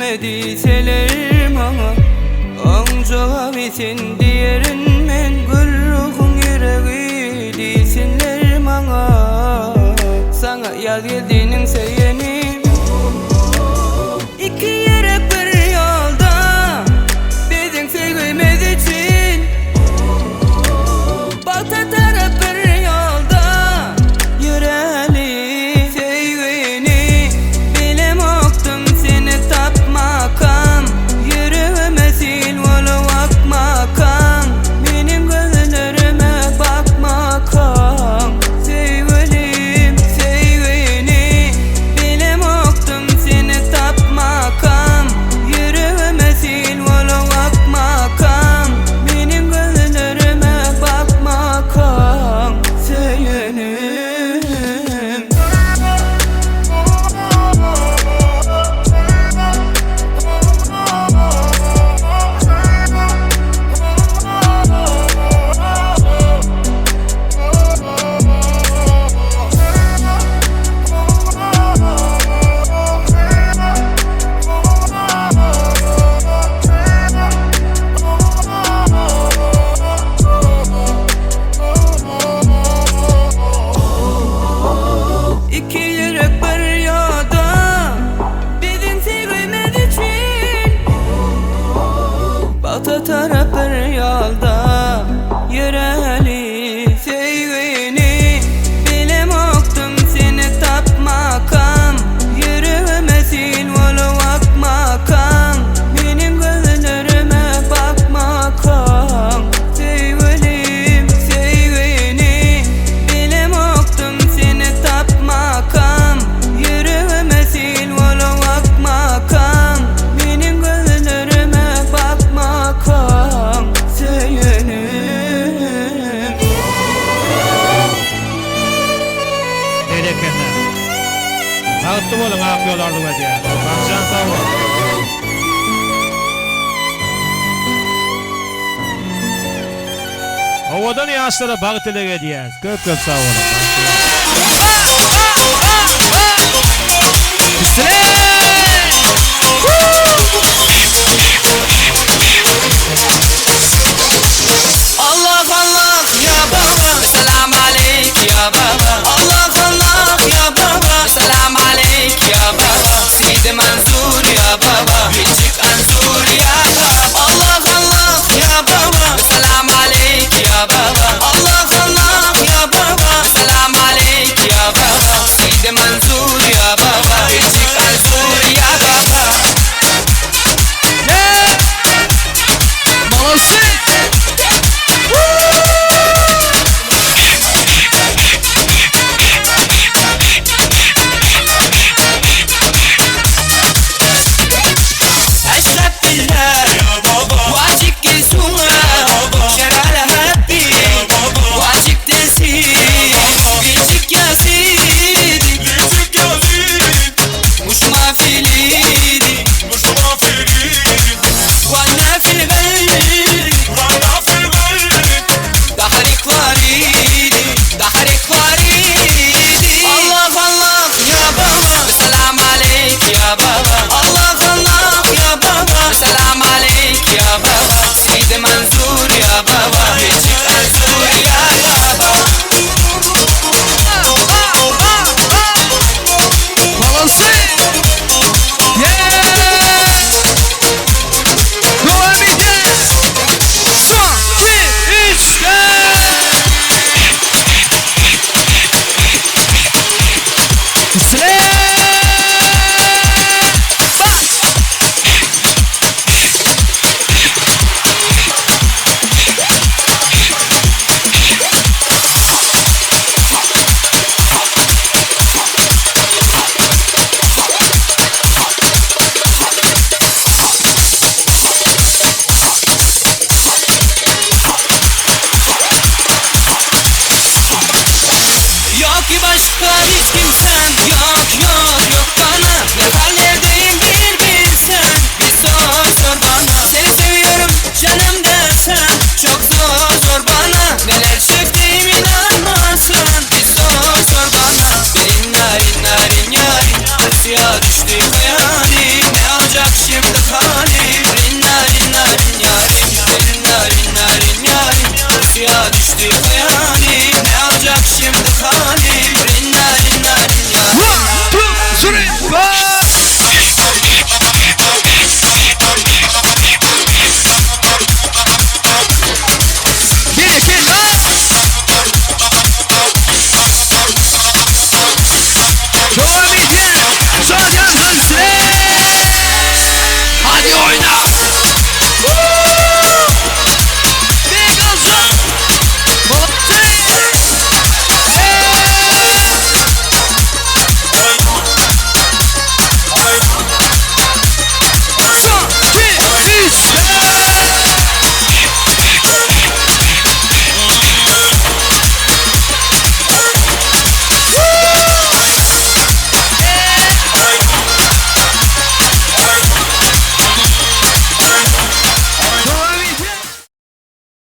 Sevmediyseler bana Onca bitin diyerin men Gül ruhun yüreği desinler bana Sana yaz geldiğinin seyeni İki yürek bir yolda Bizim sevgimiz için Balta taraf bir yolda Yüreğli sevgini Bilem oktun seni tapmakam Yüreğime sil volu bakmakam Benim gözlerime bakmakam Sevgilim sevgini Bilem oktun seni tapmakam Yüreğime sil volu bakmakam Benim gözlerime bakmakam Sevgilim İki yürek bir yolda Bizim sevgimiz için Balta taraf bir yolda Yüreğli sevgini Bilem oktun seni tapmakam Yüreğime sil volu bakmakam Benim gözlerime bakmakam Sevgilim sevgini Bilem oktun seni tapmakam Yüreğime sil volu bakmakam Benim gözlerime bakmakam Sevgilim Edekenler Bağıttı bolun ak yollardı ve diye Bakcan sağ ol Ovadan yaşlara bağıt ele diye Köp sağ olun Allah Allah ya baba Selam aleyk ya baba Allah Allah ya baba Selam aleyk ya baba Sidi Mansur ya baba